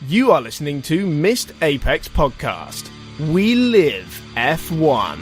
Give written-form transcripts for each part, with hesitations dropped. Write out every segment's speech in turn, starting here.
You are listening to Missed Apex Podcast. We live F1.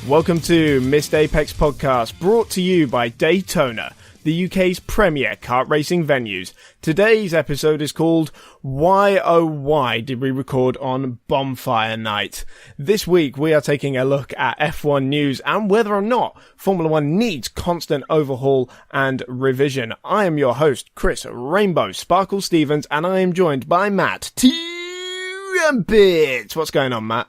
Welcome to Missed Apex Podcast, brought to you by Daytona, the UK's premier kart racing venues. Today's episode is called Why Oh Why Did We Record on Bonfire Night? This week we are taking a look at F1 news and whether or not Formula One needs constant overhaul and revision. I am your host, Chris Rainbow Sparkle Stevens, and I am joined by Matt T-Rampit. What's going on, Matt?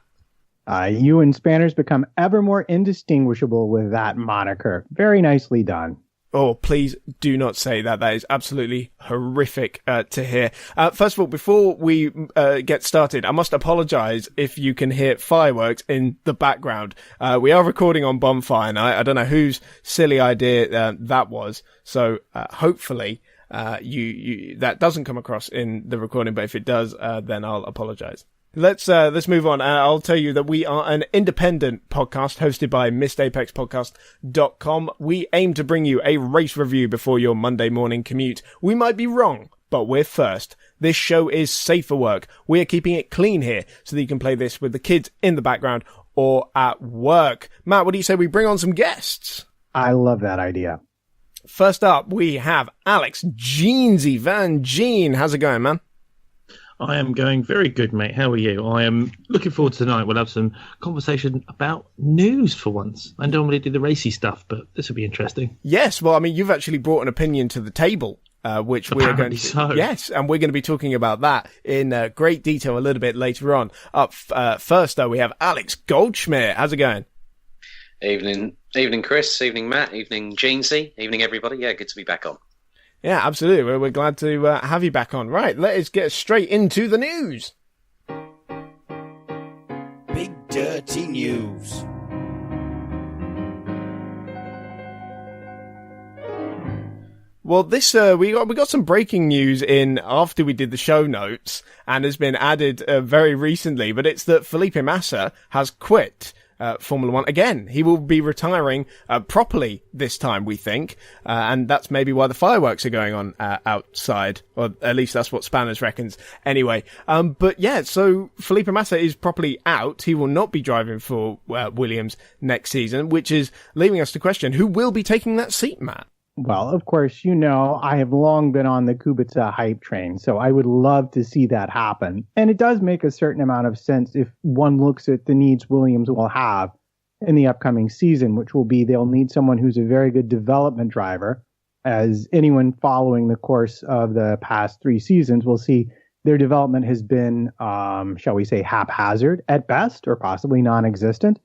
You and Spanners become ever more indistinguishable with that moniker. Very nicely done. Oh, please do not say that. That is absolutely horrific to hear. First of all, before we get started, I must apologize if you can hear fireworks in the background. We are recording on Bonfire Night. I don't know whose silly idea that was. So hopefully you that doesn't come across in the recording. But if it does, then I'll apologize. Let's move on. I'll tell you that we are an independent podcast hosted by MissedApexPodcast.com. We aim to bring you a race review before your Monday morning commute. We might be wrong, but we're first. This show is safe for work. We are keeping it clean here so that you can play this with the kids in the background or at work. Matt, what do you say we bring on some guests? I love that idea. First up, we have Alex Jeansy Van Gene. How's it going, man? I am going very good, mate. How are you? I am looking forward to tonight. We'll have some conversation about news for once. I normally do the racy stuff, but this will be interesting. Yes, well, I mean, you've actually brought an opinion to the table, which we're going to... So. Yes, and we're going to be talking about that in great detail a little bit later on. Up first, though, we have Alex Goldschmidt. How's it going? Evening, Chris. Evening, Matt. Evening, Jeansy. Evening, everybody. Yeah, good to be back on. Yeah, absolutely. We're glad to have you back on. Right, let's get straight into the news. Big Dirty News. Well, this we got some breaking news in after we did the show notes, and has been added very recently. But it's that Felipe Massa has quit Formula One again. He will be retiring properly this time, we think, and that's maybe why the fireworks are going on outside, or at least that's what Spanners reckons. Anyway, but yeah, so Felipe Massa is properly out. He will not be driving for Williams next season, which is leaving us to question who will be taking that seat, Matt. Well, of course, you know, I have long been on the Kubica hype train, so I would love to see that happen. And it does make a certain amount of sense if one looks at the needs Williams will have in the upcoming season, which will be they'll need someone who's a very good development driver. As anyone following the course of the past 3 seasons will see, their development has been, shall we say, haphazard at best, or possibly non-existent.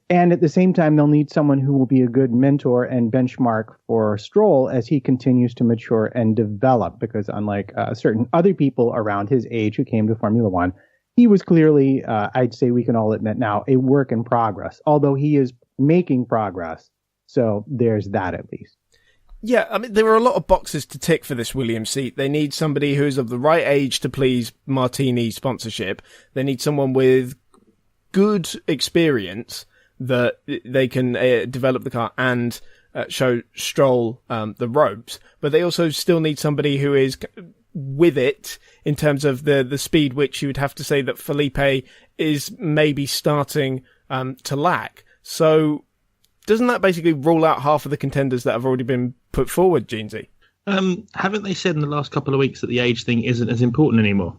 And at the same time, they'll need someone who will be a good mentor and benchmark for Stroll as he continues to mature and develop, because unlike certain other people around his age who came to Formula One, he was clearly, I'd say we can all admit now, a work in progress, although he is making progress. So there's that at least. Yeah, I mean, there are a lot of boxes to tick for this Williams seat. They need somebody who's of the right age to please Martini sponsorship. They need someone with good experience that they can develop the car and show Stroll the ropes, but they also still need somebody who is with it in terms of the speed, which you would have to say that Felipe is maybe starting to lack. So doesn't that basically rule out half of the contenders that have already been put forward, Jeansy? Haven't they said in the last couple of weeks that the age thing isn't as important anymore?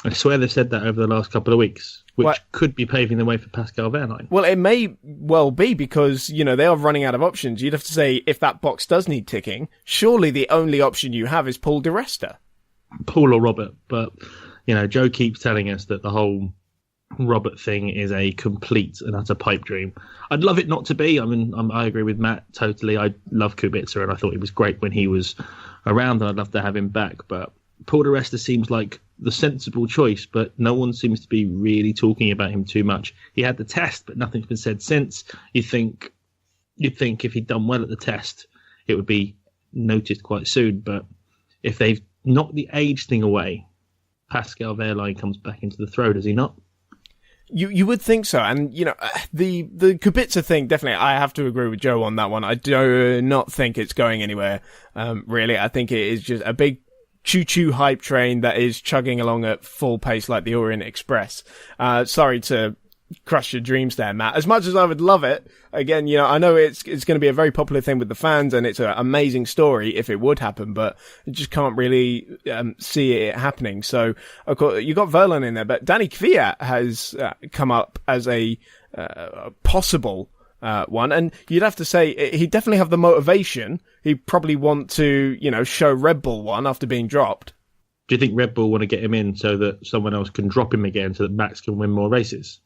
I swear they've said that over the last couple of weeks, which could be paving the way for Pascal Wehrlein. Well, it may well be because, you know, they are running out of options. You'd have to say, if that box does need ticking, surely the only option you have is Paul di Resta. Paul or Robert, but, you know, Joe keeps telling us that the whole Robert thing is a complete and utter pipe dream. I'd love it not to be. I mean, I agree with Matt totally. I love Kubica, and I thought he was great when he was around, and I'd love to have him back, but Paul di Resta seems like the sensible choice, but no one seems to be really talking about him too much. He had the test, but nothing's been said since. You'd think if he'd done well at the test, it would be noticed quite soon. But if they've knocked the age thing away, Pascal Wehrlein comes back into the throw, does he not? You would think so, and the Kubica thing, definitely, I have to agree with Joe on that one. I do not think it's going anywhere, really. I think it is just a big choo-choo hype train that is chugging along at full pace like the Orient Express. Sorry to crush your dreams there, Matt. As much as I would love it, again, I know it's going to be a very popular thing with the fans, and it's an amazing story if it would happen, but I just can't really see it happening. So, of course, you got Verlaine in there, but Danny Kvyat has come up as a possible one, and you'd have to say he'd definitely have the motivation. He'd probably want to, show Red Bull one after being dropped. Do you think Red Bull want to get him in so that someone else can drop him again so that Max can win more races?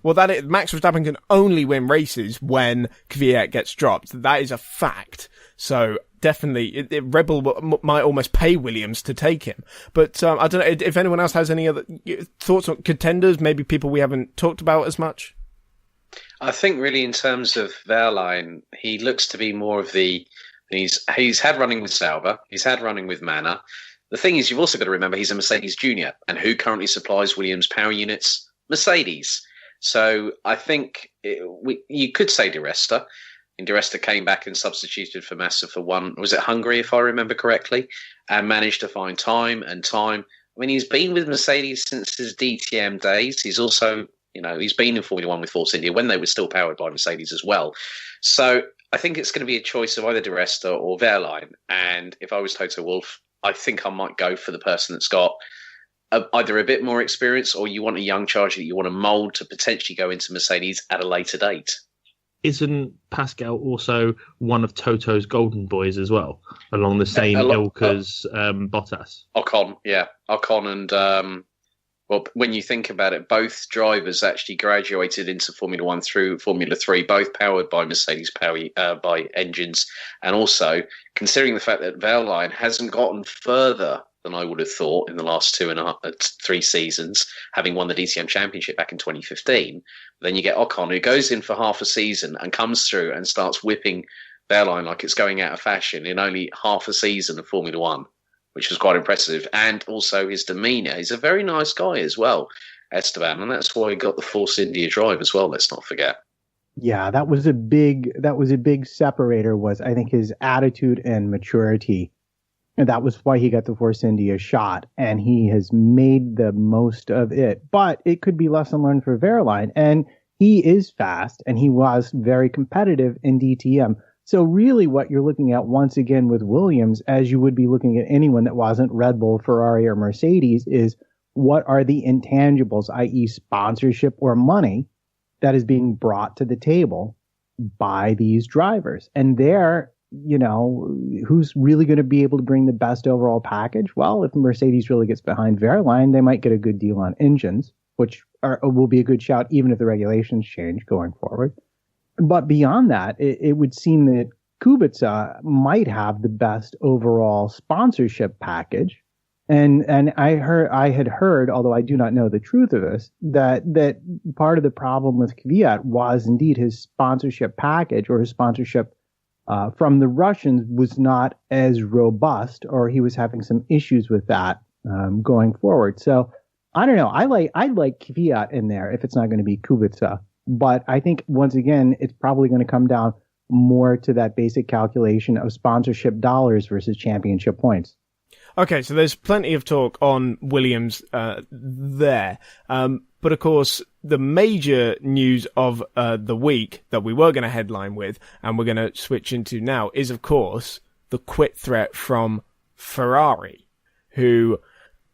Well, Max Verstappen can only win races when Kvyat gets dropped. That is a fact. So definitely, Red Bull might almost pay Williams to take him. But I don't know if anyone else has any other thoughts on contenders, maybe people we haven't talked about as much. I think really in terms of Verlaine, he looks to be more of he's had running with Sauber, he's had running with Manor. The thing is, you've also got to remember he's a Mercedes junior, and who currently supplies Williams power units? Mercedes. So I think you could say Di Resta. And Di Resta came back and substituted for Massa for was it Hungary, if I remember correctly, and managed to find time. I mean, he's been with Mercedes since his DTM days. He's also, he's been in Formula One with Force India when they were still powered by Mercedes as well. So I think it's going to be a choice of either Di Resta or Verlaine. And if I was Toto Wolff, I think I might go for the person that's got either a bit more experience, or you want a young charger that you want to mould to potentially go into Mercedes at a later date. Isn't Pascal also one of Toto's golden boys as well, along the same ilk as Bottas? Ocon, yeah. Ocon and, when you think about it, both drivers actually graduated into Formula One through Formula 3, both powered by Mercedes by engines. And also, considering the fact that Verlaine hasn't gotten further than I would have thought in the last 3 seasons, having won the DTM Championship back in 2015. Then you get Ocon, who goes in for half a season and comes through and starts whipping Verlaine like it's going out of fashion in only half a season of Formula One, which was quite impressive. And also his demeanour. He's a very nice guy as well, Esteban, and that's why he got the Force India drive as well, let's not forget. Yeah, that was a big separator, was I think his attitude and maturity. And that was why he got the Force India shot, and he has made the most of it. But it could be lesson learned for Verlaine, and he is fast, and he was very competitive in DTM. So really what you're looking at once again with Williams, as you would be looking at anyone that wasn't Red Bull, Ferrari, or Mercedes, is what are the intangibles, i.e. sponsorship or money, that is being brought to the table by these drivers. And there, who's really going to be able to bring the best overall package? Well, if Mercedes really gets behind Verlaine, they might get a good deal on engines, which will be a good shout even if the regulations change going forward. But beyond that, it would seem that Kubica might have the best overall sponsorship package. And I had heard, although I do not know the truth of this, that part of the problem with Kvyat was indeed his sponsorship package, or his sponsorship from the Russians was not as robust, or he was having some issues with that going forward. So I don't know. I'd like Kvyat in there if it's not going to be Kubica. But I think, once again, it's probably going to come down more to that basic calculation of sponsorship dollars versus championship points. Okay, so there's plenty of talk on Williams there. But of course, the major news of the week that we were going to headline with, and we're going to switch into now, is, of course, the quit threat from Ferrari, who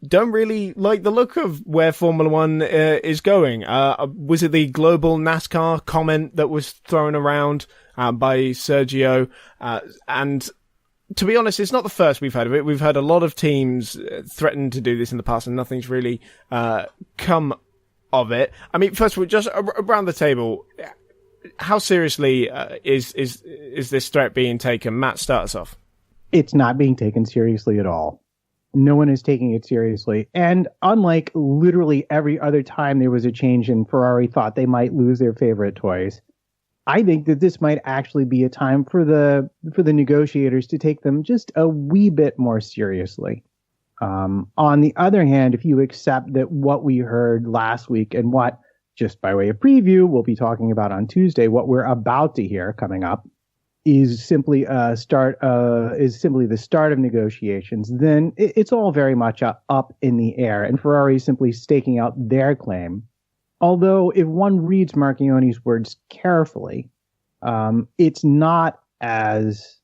don't really like the look of where Formula One is going. Was it the global NASCAR comment that was thrown around by Sergio? And to be honest, it's not the first we've heard of it. We've heard a lot of teams threaten to do this in the past, and nothing's really come of it. I mean, first of all, just around the table, how seriously is this threat being taken? Matt, start us off. It's not being taken seriously at all. No one is taking it seriously. And unlike literally every other time there was a change and Ferrari thought they might lose their favorite toys, I think that this might actually be a time for the negotiators to take them just a wee bit more seriously. On the other hand, if you accept that what we heard last week and what just by way of preview, we'll be talking about on Tuesday. What we're about to hear coming up is simply the start of negotiations. Then it's all very much up in the air, and Ferrari is simply staking out their claim. Although, if one reads Marchioni's words carefully, it's not as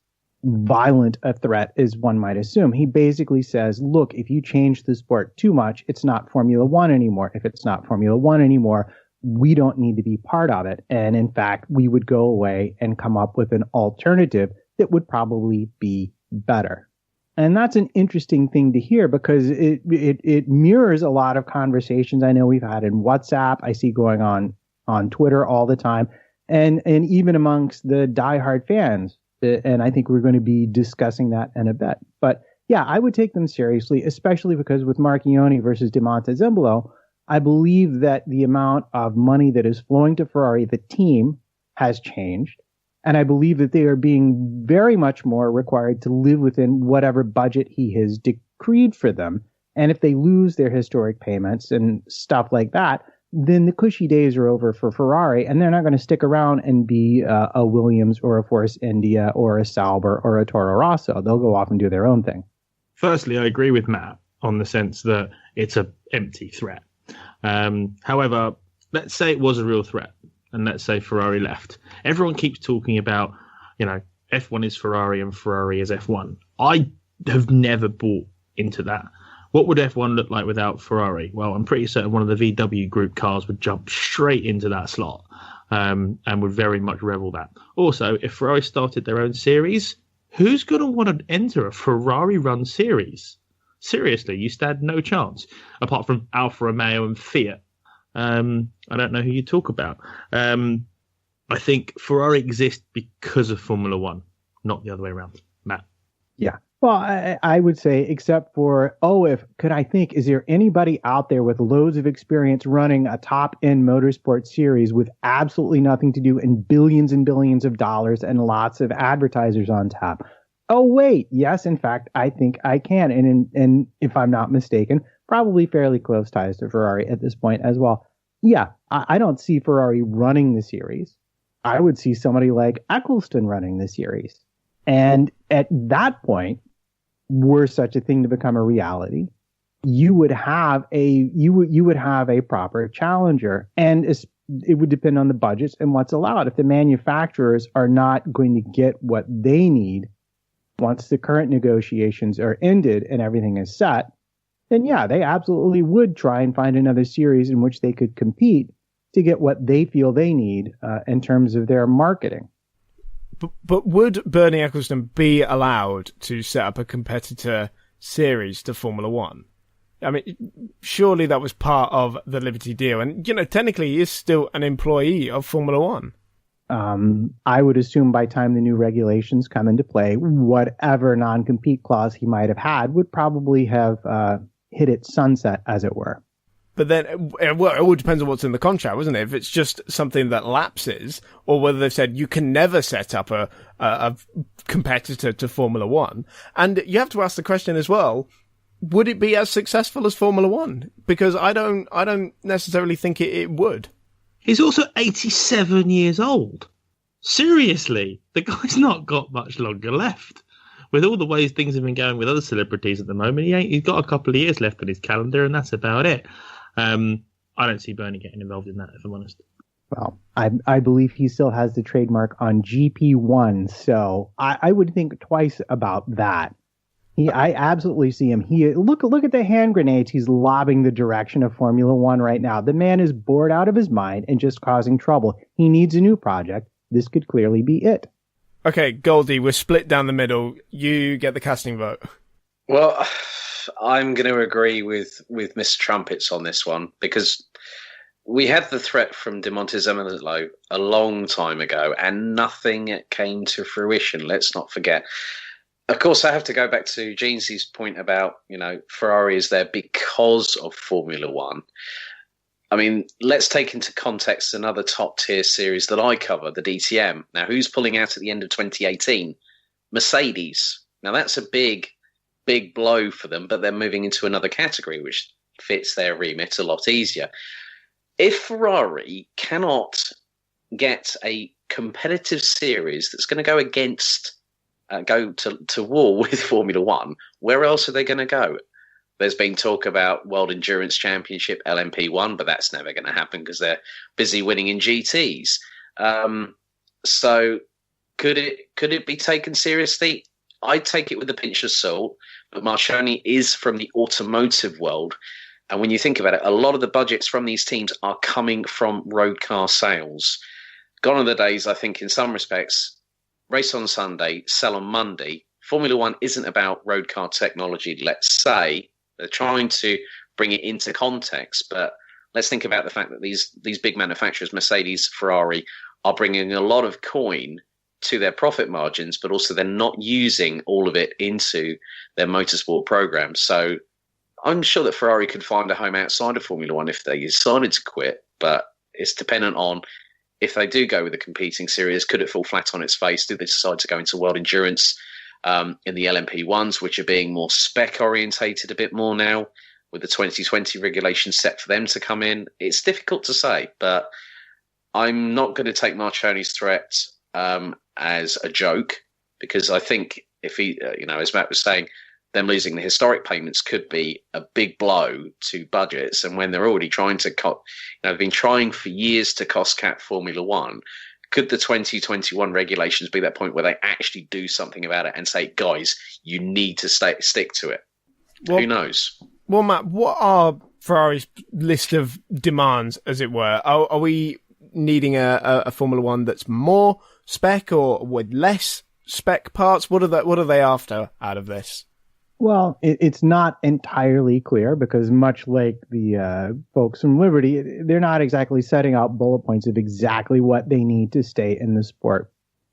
violent a threat as one might assume. He basically says, look, if you change the sport too much, it's not Formula One anymore. If it's not Formula One anymore, we don't need to be part of it. And in fact, we would go away and come up with an alternative that would probably be better. And that's an interesting thing to hear because it mirrors a lot of conversations I know we've had in WhatsApp. I see going on Twitter all the time, and even amongst the diehard fans. And I think we're going to be discussing that in a bit. But yeah, I would take them seriously, especially because with Marchioni versus De Montezemolo, I believe that the amount of money that is flowing to Ferrari, the team, has changed. And I believe that they are being very much more required to live within whatever budget he has decreed for them. And if they lose their historic payments and stuff like that, then the cushy days are over for Ferrari, and they're not going to stick around and be a Williams or a Force India or a Sauber or a Toro Rosso. They'll go off and do their own thing. Firstly, I agree with Matt on the sense that it's an empty threat. However, let's say it was a real threat, and let's say Ferrari left. Everyone keeps talking about, F1 is Ferrari and Ferrari is F1. I have never bought into that. What would F1 look like without Ferrari? Well, I'm pretty certain one of the VW group cars would jump straight into that slot and would very much revel that. Also, if Ferrari started their own series, who's going to want to enter a Ferrari-run series? Seriously, you stand no chance, apart from Alfa Romeo and Fiat. I don't know who you talk about. I think Ferrari exists because of Formula One, not the other way around. Matt? Yeah. Well, I would say, except for, is there anybody out there with loads of experience running a top-end motorsport series with absolutely nothing to do and billions of dollars and lots of advertisers on tap? Oh, wait. Yes, in fact, I think I can. And if I'm not mistaken, probably fairly close ties to Ferrari at this point as well. Yeah, I don't see Ferrari running the series. I would see somebody like Eccleston running the series. And at that point, were such a thing to become a reality, you would have a proper challenger, and it would depend on the budgets and what's allowed. If the manufacturers are not going to get what they need once the current negotiations are ended and everything is set, then yeah, they absolutely would try and find another series in which they could compete to get what they feel they need in terms of their marketing. But would Bernie Eccleston be allowed to set up a competitor series to Formula One? I mean, surely that was part of the Liberty deal. And, technically he is still an employee of Formula One. I would assume by the time the new regulations come into play, whatever non-compete clause he might have had would probably have hit its sunset, as it were. But then, it all depends on what's in the contract, wasn't it? If it's just something that lapses, or whether they've said you can never set up a competitor to Formula One. And you have to ask the question as well, would it be as successful as Formula One? Because I don't necessarily think it would. He's also 87 years old. Seriously, the guy's not got much longer left. With all the ways things have been going with other celebrities at the moment, he's got a couple of years left on his calendar, and that's about it. I don't see Bernie getting involved in that, if I'm honest. Well, I believe he still has the trademark on GP1, so I would think twice about that. I absolutely see him. Look at the hand grenades he's lobbing the direction of Formula One right now. The man is bored out of his mind and just causing trouble. He needs a new project. This could clearly be it. Okay, Goldie, we're split down the middle. You get the casting vote. Well, I'm going to agree with Mr. Trumpets on this one, because we had the threat from De Montezemolo a long time ago and nothing came to fruition. Let's not forget. Of course, I have to go back to Jeansy's point about, Ferrari is there because of Formula One. I mean, let's take into context another top-tier series that I cover, the DTM. Now, who's pulling out at the end of 2018? Mercedes. Now, that's a big blow for them, but they're moving into another category, which fits their remit a lot easier. if Ferrari cannot get a competitive series that's going to go against, go to war with Formula One, where else are they going to go? There's been talk about World Endurance Championship, LMP1, but that's never going to happen because they're busy winning in GTs. So could it be taken seriously? I'd take it with a pinch of salt, but Marchionne is from the automotive world. And when you think about it, a lot of the budgets from these teams are coming from road car sales. Gone are the days, I think, in some respects, race on Sunday, sell on Monday. Formula One isn't about road car technology, let's say. They're trying to bring it into context, but let's think about the fact that these big manufacturers, Mercedes, Ferrari, are bringing a lot of coin to their profit margins, but also they're not using all of it into their motorsport program. So I'm sure that Ferrari could find a home outside of Formula One if they decided to quit, but it's dependent on if they do go with a competing series, could it fall flat on its face? Do they decide to go into World Endurance in the LMP1s, which are being more spec orientated a bit more now, with the 2020 regulations set for them to come in? It's difficult to say, but I'm not going to take Marchionne's threat as a joke, because I think if he, as Matt was saying, them losing the historic payments could be a big blow to budgets. And when they're already trying to cut, they've been trying for years to cost cap Formula One. Could the 2021 regulations be that point where they actually do something about it and say, guys, you need to stick to it? Well, who knows? Well, Matt, what are Ferrari's list of demands, as it were? Are we needing a Formula One that's more spec or with less spec parts? What are they after out of this? Well, it's not entirely clear because much like the folks from Liberty, they're not exactly setting out bullet points of exactly what they need to stay in the sport.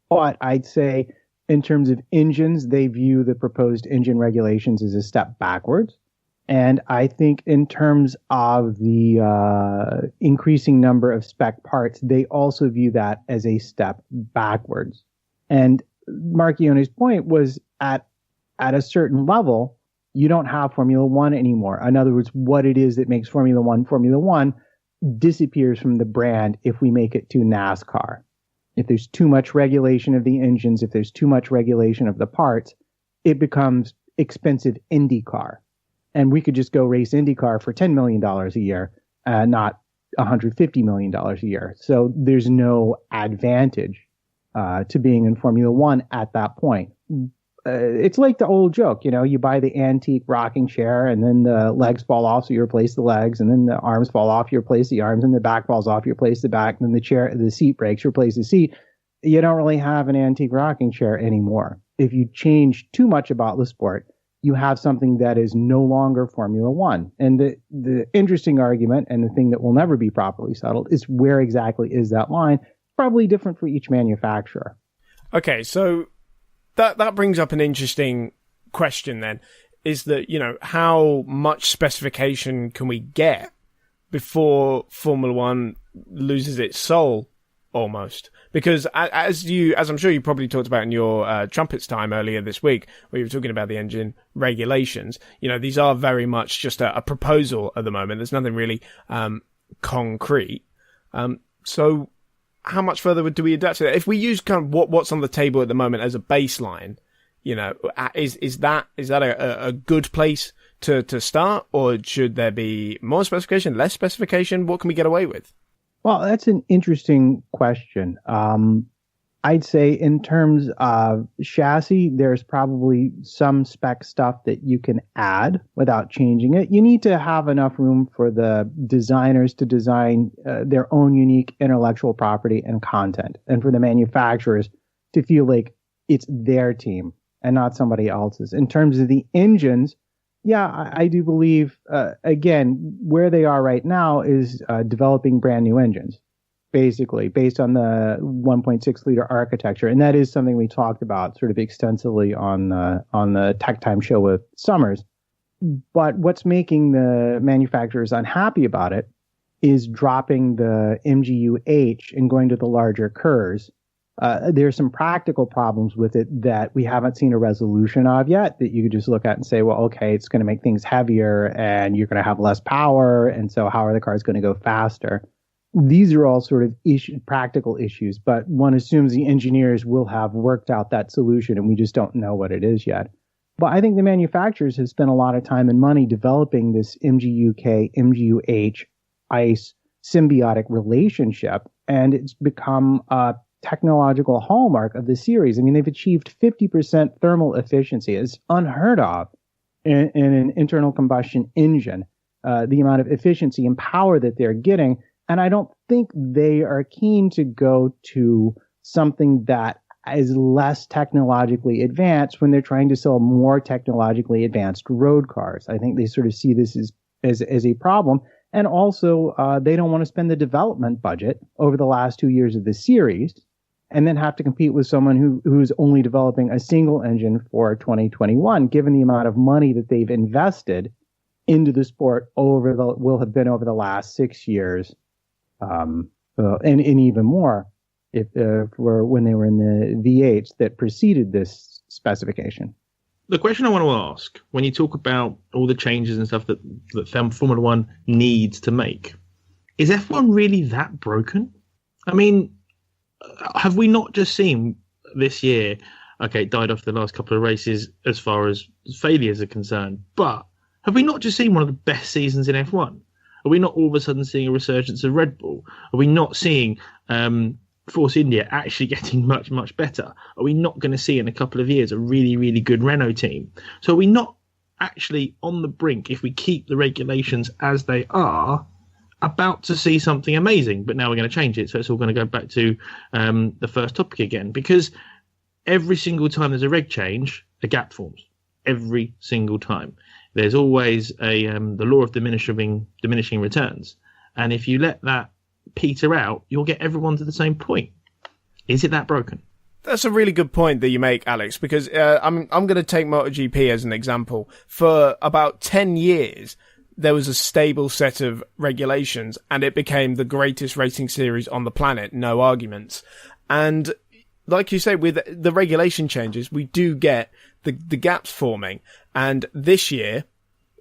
But I'd say in terms of engines, they view the proposed engine regulations as a step backwards. And I think in terms of the increasing number of spec parts, they also view that as a step backwards. And Marchionne's point was at a certain level, you don't have Formula One anymore. In other words, what it is that makes Formula One disappears from the brand if we make it to NASCAR. If there's too much regulation of the engines, if there's too much regulation of the parts, it becomes expensive IndyCar. And we could just go race IndyCar for $10 million a year, not $150 million a year. So there's no advantage to being in Formula One at that point. It's like the old joke, you buy the antique rocking chair and then the legs fall off, so you replace the legs, and then the arms fall off, you replace the arms, and the back falls off, you replace the back, and then the seat breaks, you replace the seat. You don't really have an antique rocking chair anymore. If you change too much about the sport, you have something that is no longer Formula One. And the interesting argument, and the thing that will never be properly settled, is where exactly is that line? Probably different for each manufacturer. Okay, so that brings up an interesting question then, is that, how much specification can we get before Formula One loses its soul almost? Because as I'm sure you probably talked about in your Trumpets time earlier this week, where you were talking about the engine regulations, these are very much just a proposal at the moment. There's nothing really concrete. So how much further do we adapt to that? If we use kind of what's on the table at the moment as a baseline, is that a good place to start, or should there be more specification, less specification? What can we get away with? Well, that's an interesting question. I'd say in terms of chassis, there's probably some spec stuff that you can add without changing it. You need to have enough room for the designers to design their own unique intellectual property and content, and for the manufacturers to feel like it's their team and not somebody else's. In terms of the engines, yeah, I do believe, again, where they are right now is developing brand new engines, basically, based on the 1.6 liter architecture. And that is something we talked about sort of extensively on the Tech Time show with Summers. But what's making the manufacturers unhappy about it is dropping the MGU-H and going to the larger KERS. There's some practical problems with it that we haven't seen a resolution of yet, that you could just look at and say, well, okay, it's going to make things heavier and you're going to have less power. And so how are the cars going to go faster? these are all sort of practical issues, but one assumes the engineers will have worked out that solution, and we just don't know what it is yet. But I think the manufacturers have spent a lot of time and money developing this MGUK, MGUH, ICE symbiotic relationship, and it's become a technological hallmark of the series. I mean, they've achieved 50% thermal efficiency. It's unheard of in an internal combustion engine, the amount of efficiency and power that they're getting. And I don't think they are keen to go to something that is less technologically advanced when they're trying to sell more technologically advanced road cars. I think they sort of see this as a problem. And also, they don't want to spend the development budget over the last 2 years of the series and then have to compete with someone who's only developing a single engine for 2021, given the amount of money that they've invested into the sport will have been over the last 6 years, and even more for when they were in the V8s that preceded this specification. The question I want to ask, when you talk about all the changes and stuff that Formula One needs to make, is F1 really that broken? I mean, have we not just seen this year, okay, it died off the last couple of races as far as failures are concerned, but have we not just seen one of the best seasons in F1? Are we not all of a sudden seeing a resurgence of Red Bull? Are we not seeing Force India actually getting much, much better? Are we not going to see in a couple of years a really, really good Renault team? So are we not actually on the brink, if we keep the regulations as they are, about to see something amazing? But now we're going to change it, so it's all going to go back to the first topic again, because every single time there's a reg change, a gap forms. Every single time. There's always the law of diminishing returns. And if you let that peter out, you'll get everyone to the same point. Is it that broken? That's a really good point that you make, Alex, because I'm going to take MotoGP as an example. For about 10 years, there was a stable set of regulations, and it became the greatest racing series on the planet, no arguments. And like you say, with the regulation changes, we do get the gaps forming. And this year,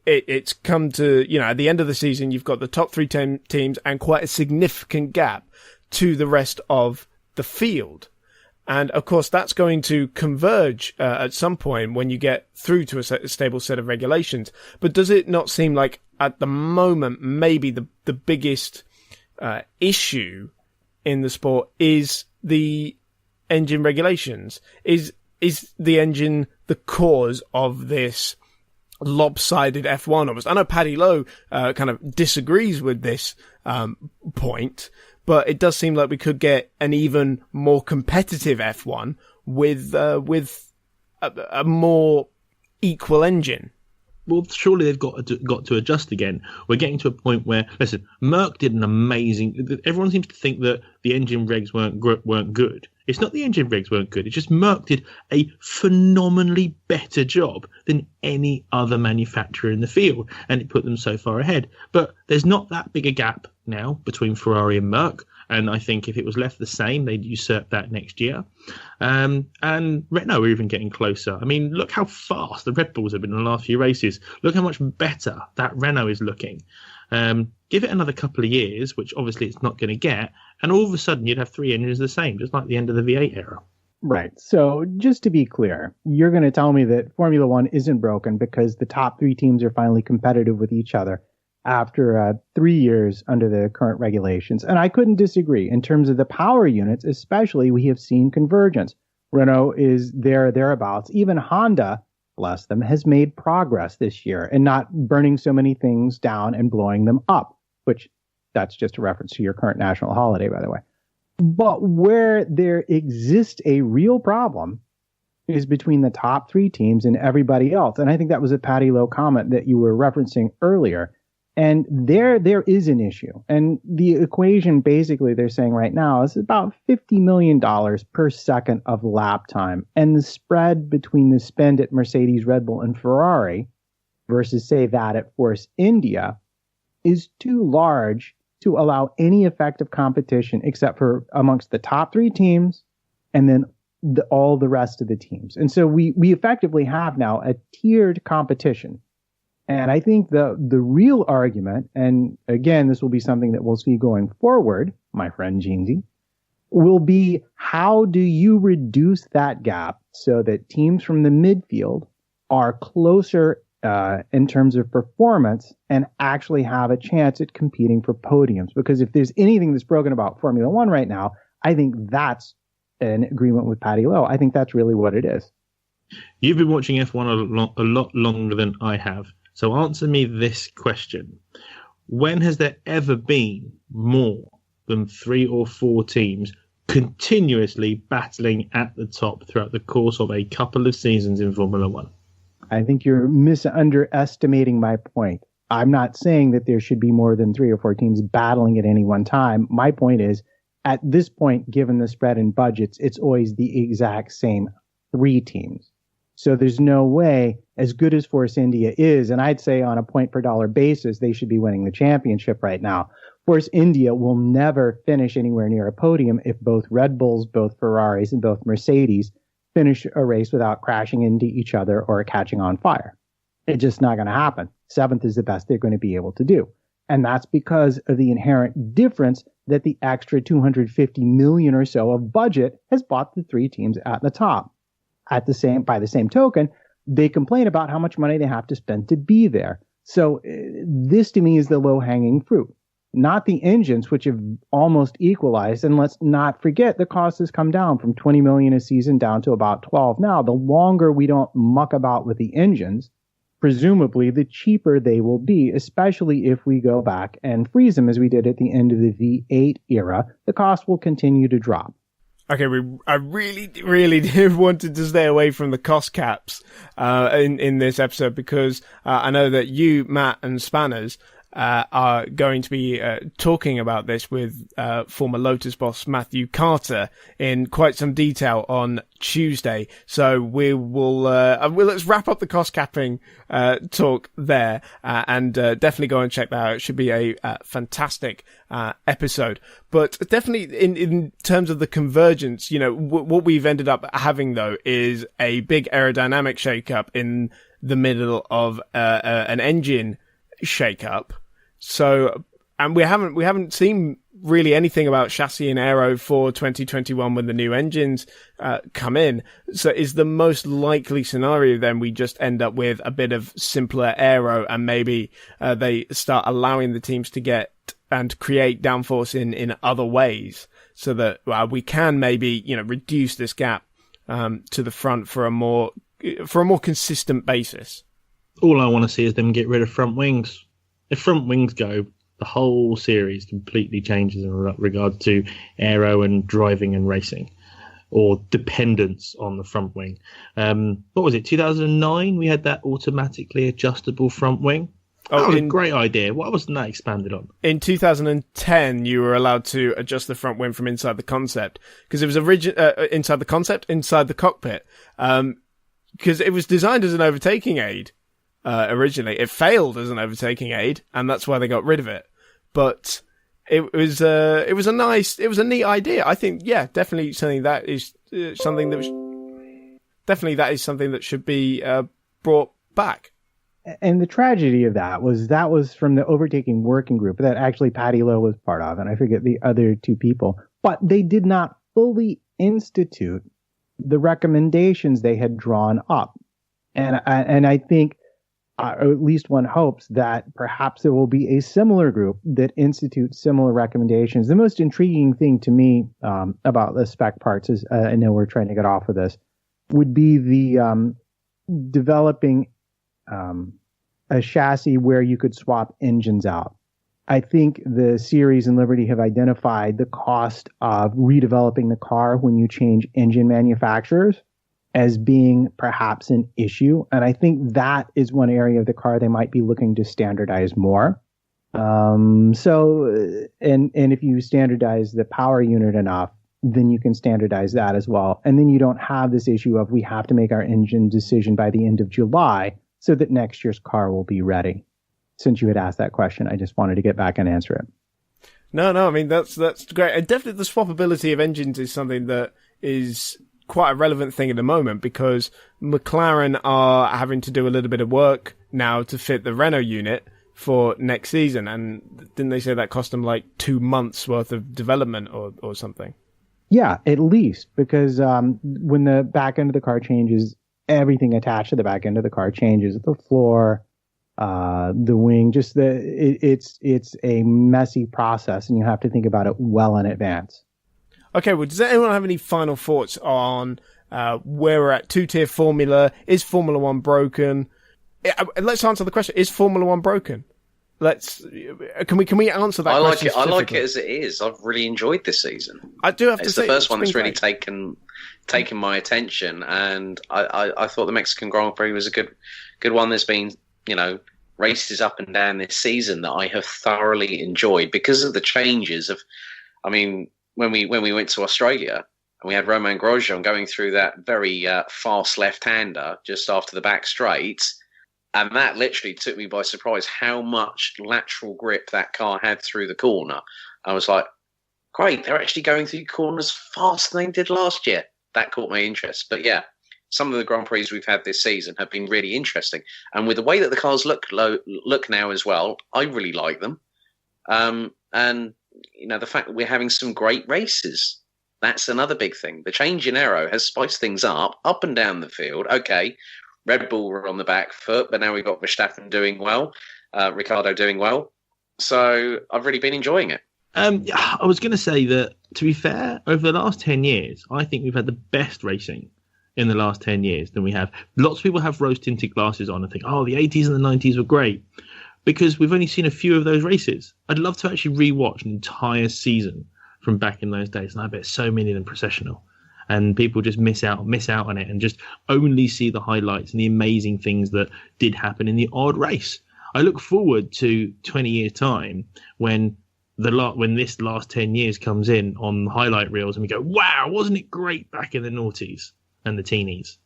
it's come to, at the end of the season, you've got the top three teams and quite a significant gap to the rest of the field. And of course, that's going to converge at some point when you get through to a stable set of regulations. But does it not seem like at the moment, maybe the biggest issue in the sport is the engine regulations? Is the engine the cause of this lopsided F1 almost? I know Paddy Lowe kind of disagrees with this point, but it does seem like we could get an even more competitive F1 with a more equal engine. Well, surely they've got to adjust again. We're getting to a point where, listen, Merck did an amazing. Everyone seems to think that the engine regs weren't good. It's not the engine regs weren't good. It's just Merck did a phenomenally better job than any other manufacturer in the field, and it put them so far ahead. But there's not that big a gap now between Ferrari and Merck, and I think if it was left the same, they'd usurp that next year. And Renault are even getting closer. I mean, look how fast the Red Bulls have been in the last few races. Look how much better that Renault is looking. Give it another couple of years, which obviously it's not going to get, and all of a sudden you'd have three engines the same, just like the end of the V8 era. Right. So just to be clear, you're going to tell me that Formula One isn't broken because the top three teams are finally competitive with each other after 3 years under the current regulations. And I couldn't disagree. In terms of the power units, especially, we have seen convergence. Renault is thereabouts. Even Honda, bless them, has made progress this year and not burning so many things down and blowing them up, which that's just a reference to your current national holiday, by the way. But where there exists a real problem is between the top three teams and everybody else. And I think that was a Paddy Lowe comment that you were referencing earlier. And there is an issue. And the equation, basically, they're saying right now is about $50 million per second of lap time. And the spread between the spend at Mercedes, Red Bull, and Ferrari versus, say, that at Force India is too large to allow any effective competition except for amongst the top three teams and then all the rest of the teams. And so we effectively have now a tiered competition And I think the real argument, and again, this will be something that we'll see going forward, my friend Jeansy, will be how do you reduce that gap so that teams from the midfield are closer in terms of performance and actually have a chance at competing for podiums? Because if there's anything that's broken about Formula One right now, I think that's an agreement with Paddy Lowe. I think that's really what it is. You've been watching F1 a lot longer than I have. So answer me this question. When has there ever been more than 3 or 4 teams continuously battling at the top throughout the course of a couple of seasons in Formula One? I think you're underestimating my point. I'm not saying that there should be more than 3 or 4 teams battling at any one time. My point is, at this point, given the spread in budgets, it's always the exact same 3 teams. So there's no way, as good as Force India is, and I'd say on a point per dollar basis, they should be winning the championship right now. Force India will never finish anywhere near a podium if both Red Bulls, both Ferraris, and both Mercedes finish a race without crashing into each other or catching on fire. It's just not going to happen. 7th is the best they're going to be able to do. And that's because of the inherent difference that the extra 250 million or so of budget has bought the 3 teams at the top. By the same token, they complain about how much money they have to spend to be there. So this to me is the low-hanging fruit, not the engines, which have almost equalized. And let's not forget the cost has come down from 20 million a season down to about 12 now. The longer we don't muck about with the engines, presumably the cheaper they will be, especially if we go back and freeze them as we did at the end of the V8 era. The cost will continue to drop. Okay, I really wanted to stay away from the cost caps in this episode because I know that you, Matt, and Spanners are going to be talking about this with former Lotus boss Matthew Carter in quite some detail on Tuesday. So we will let's wrap up the cost capping talk there and definitely go and check that out. It should be a fantastic episode. But definitely in terms of the convergence, you know, what we've ended up having though is a big aerodynamic shakeup in the middle of an engine shakeup. So, and we haven't seen really anything about chassis and aero for 2021 when the new engines come in. So is the most likely scenario then we just end up with a bit of simpler aero and maybe they start allowing the teams to get and create downforce in other ways so that we can maybe, you know, reduce this gap to the front for a more consistent basis. All I want to see is them get rid of front wings. If front wings go, the whole series completely changes in regard to aero and driving and racing, or dependence on the front wing. What was it, 2009? We had that automatically adjustable front wing. That was a great idea. Why wasn't that expanded on? In 2010, you were allowed to adjust the front wing from inside the concept because it was inside the cockpit, because it was designed as an overtaking aid. Originally, it failed as an overtaking aid, and that's why they got rid of it. But it was a neat idea. I think, yeah, definitely something that is something that should be brought back. And the tragedy of that was from the overtaking working group that actually Paddy Lowe was part of, and I forget the other 2 people, but they did not fully institute the recommendations they had drawn up, and I think. Or at least one hopes that perhaps there will be a similar group that institutes similar recommendations. The most intriguing thing to me about the spec parts is, I know we're trying to get off of this, would be the developing a chassis where you could swap engines out. I think the Series and Liberty have identified the cost of redeveloping the car when you change engine manufacturers as being perhaps an issue. And I think that is one area of the car they might be looking to standardize more. And if you standardize the power unit enough, then you can standardize that as well. And then you don't have this issue of we have to make our engine decision by the end of July so that next year's car will be ready. Since you had asked that question, I just wanted to get back and answer it. No, I mean, that's great. And definitely the swappability of engines is something that is quite a relevant thing at the moment because McLaren are having to do a little bit of work now to fit the Renault unit for next season. And didn't they say that cost them like 2 months worth of development or something? Yeah, at least, because when the back end of the car changes, everything attached to the back end of the car changes. The floor, the wing, it's a messy process, and you have to think about it well in advance. Okay, well, does anyone have any final thoughts on where we're at? Two-tier formula. Is Formula One broken? Let's answer the question. Is Formula One broken? Can we answer that question? I like it as it is. I've really enjoyed this season. I do have to say, it's the first one that's really taken my attention, and I thought the Mexican Grand Prix was a good one. There's been, races up and down this season that I have thoroughly enjoyed because of the changes of, when we went to Australia and we had Romain Grosjean going through that very fast left-hander just after the back straight. And that literally took me by surprise how much lateral grip that car had through the corner. I was like, great, they're actually going through corners faster than they did last year. That caught my interest. But yeah, some of the Grand Prix we've had this season have been really interesting. And with the way that the cars look now as well, I really like them. And, the fact that we're having some great races, that's another big thing. The change in aero has spiced things up and down the field. Okay, Red Bull were on the back foot, but now we've got Verstappen doing well, Ricciardo doing well. So I've really been enjoying it. I was going to say that, to be fair, over the last 10 years, I think we've had the best racing in the last 10 years than we have. Lots of people have rose-tinted glasses on and think, the 80s and the 90s were great, because we've only seen a few of those races. I'd love to actually rewatch an entire season from back in those days, and I bet so many of them processional. And people just miss out on it and just only see the highlights and the amazing things that did happen in the odd race. I look forward to 20 years' time when this last 10 years comes in on highlight reels and we go, wow, wasn't it great back in the noughties and the teenies?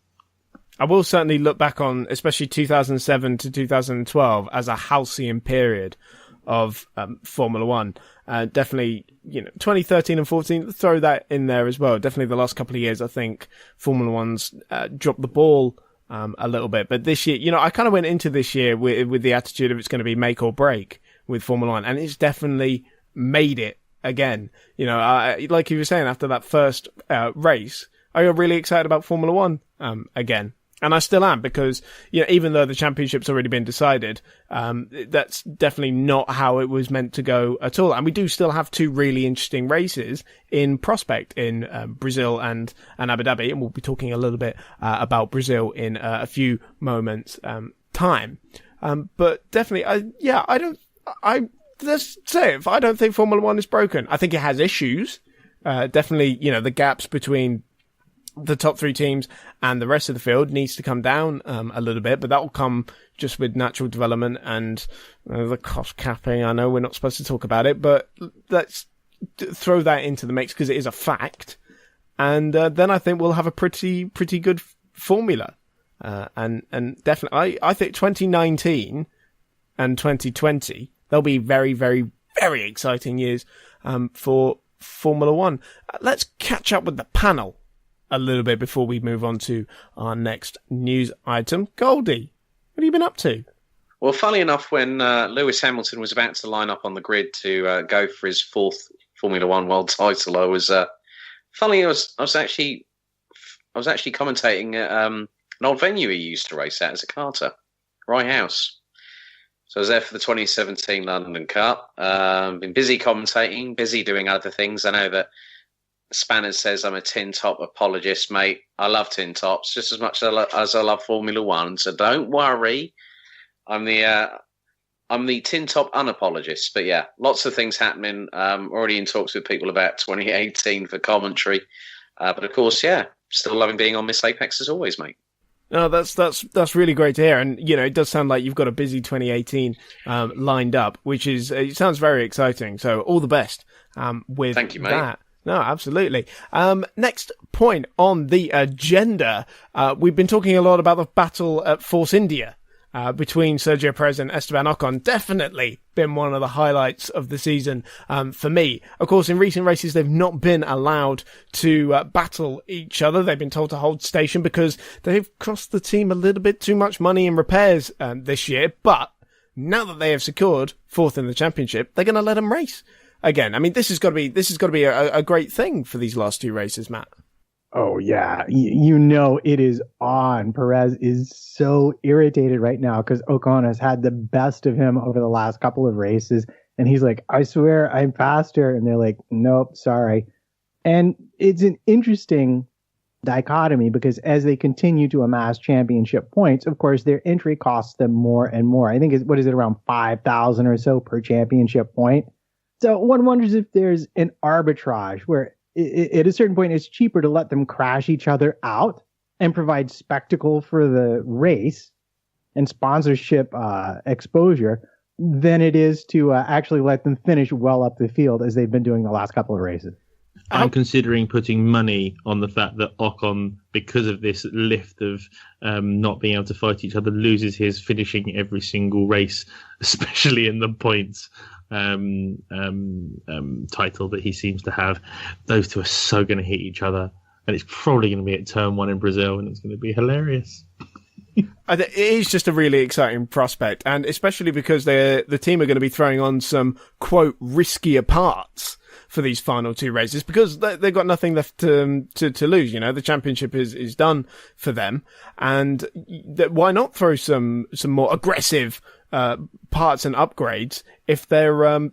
I will certainly look back on, especially 2007 to 2012, as a halcyon period of Formula One. Definitely, 2013 and 14, throw that in there as well. Definitely the last couple of years, I think Formula One's dropped the ball a little bit. But this year, I kind of went into this year with the attitude of it's going to be make or break with Formula One, and it's definitely made it again. Like you were saying, after that first race, I got really excited about Formula One again. And I still am, because, even though the championship's already been decided, that's definitely not how it was meant to go at all. And we do still have two really interesting races in prospect in Brazil and Abu Dhabi. And we'll be talking a little bit about Brazil in a few moments time. But definitely, let's say it, I don't think Formula One is broken. I think it has issues. Definitely, the gaps between the top three teams and the rest of the field needs to come down a little bit, but that will come just with natural development and the cost capping. I know we're not supposed to talk about it, but let's throw that into the mix because it is a fact. And then I think we'll have a pretty good formula. And definitely, I think 2019 and 2020, they'll be very, very, very exciting years for Formula One. Let's catch up with the panel a little bit before we move on to our next news item. Goldie, what have you been up to? Well, funnily enough, when Lewis Hamilton was about to line up on the grid to go for his fourth Formula One world title, I was actually commentating at an old venue he used to race at as a karter, Rye House. So I was there for the 2017 London Cup. Been busy commentating, busy doing other things. I know that Spanners says I'm a tin top apologist, mate. I love tin tops just as much as I love Formula One. So don't worry, I'm the tin top unapologist. But yeah, lots of things happening. Already in talks with people about 2018 for commentary. But of course, yeah, still loving being on Miss Apex as always, mate. No, that's really great to hear. And, it does sound like you've got a busy 2018 lined up, which it sounds very exciting. So all the best with Thank you, mate. that. No, absolutely. Next point on the agenda. We've been talking a lot about the battle at Force India between Sergio Perez and Esteban Ocon definitely been one of the highlights of the season for me. Of course, in recent races, they've not been allowed to battle each other. They've been told to hold station because they've cost the team a little bit too much money in repairs this year. But now that they have secured fourth in the championship, they're going to let them race again. I mean, this has got to be a great thing for these last two races, Matt. Oh, yeah. You know it is on. Perez is so irritated right now because Ocon has had the best of him over the last couple of races. And he's like, I swear I'm faster. And they're like, nope, sorry. And it's an interesting dichotomy because as they continue to amass championship points, of course, their entry costs them more and more. I think what is it, around 5,000 or so per championship point. So one wonders if there's an arbitrage where at a certain point, it's cheaper to let them crash each other out and provide spectacle for the race and sponsorship exposure than it is to actually let them finish well up the field as they've been doing the last couple of races. I'm considering putting money on the fact that Ocon, because of this lift of not being able to fight each other, loses his finishing every single race, especially in the points title that he seems to have. Those two are so going to hit each other, and it's probably going to be at turn 1 in Brazil, and it's going to be hilarious. It is just a really exciting prospect, and especially because the team are going to be throwing on some, quote, riskier parts for these final two races because they've got nothing left to lose. You know, the championship is done for them, and why not throw some more aggressive parts and upgrades if they're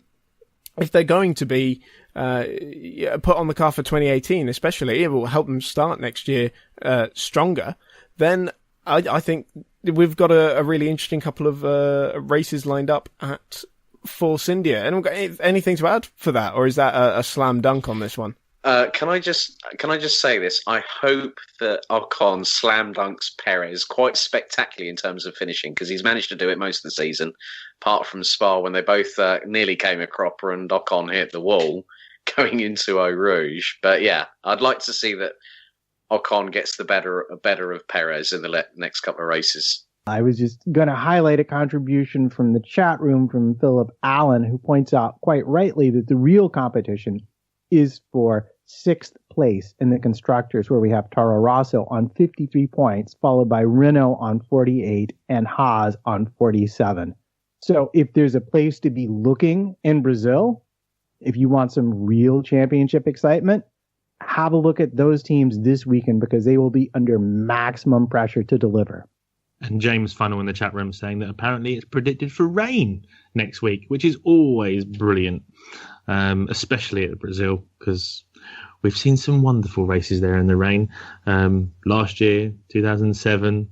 going to be put on the car for 2018, especially it will help them start next year stronger. Then I think we've got a really interesting couple of races lined up at Force India. Anyone got anything to add for that, or is that a slam dunk on this one? Can I just say this? I hope that Ocon slam dunks Perez quite spectacularly in terms of finishing, because he's managed to do it most of the season, apart from Spa when they both nearly came a cropper and Ocon hit the wall going into Eau Rouge. But yeah, I'd like to see that Ocon gets the better of Perez in the next couple of races. I was just going to highlight a contribution from the chat room from Philip Allen, who points out quite rightly that the real competition is for 6th place in the constructors, where we have Toro Rosso on 53 points, followed by Renault on 48 and Haas on 47. So if there's a place to be looking in Brazil, if you want some real championship excitement, have a look at those teams this weekend because they will be under maximum pressure to deliver. And James Funnel in the chat room saying that apparently it's predicted for rain next week, which is always brilliant, especially at Brazil, because we've seen some wonderful races there in the rain. Last year, 2007,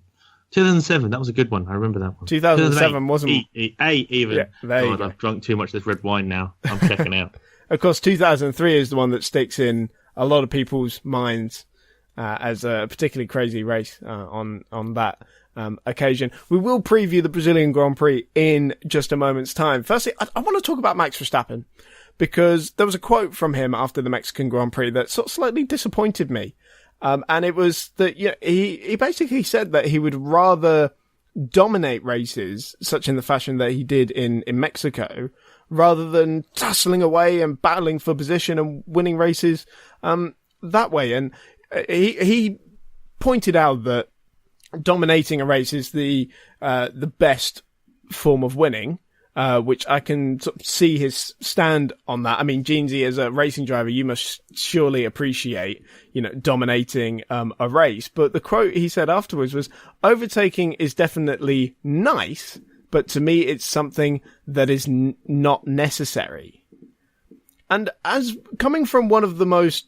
that was a good one. I remember that one. 2007 wasn't... Eight even. Yeah, God, I've drunk too much of this red wine now. I'm checking out. Of course, 2003 is the one that sticks in a lot of people's minds as a particularly crazy race on that occasion. We will preview the Brazilian Grand Prix in just a moment's time. Firstly, I want to talk about Max Verstappen, because there was a quote from him after the Mexican Grand Prix that sort of slightly disappointed me. And it was that he basically said that he would rather dominate races, such in the fashion that he did in Mexico, rather than tussling away and battling for position and winning races that way. And he pointed out that dominating a race is the best form of winning, which I can sort of see his stand on that. I mean, Jeansy, as a racing driver, you must surely appreciate, dominating a race. But the quote he said afterwards was, "Overtaking is definitely nice, but to me, it's something that is not necessary." And as coming from one of the most,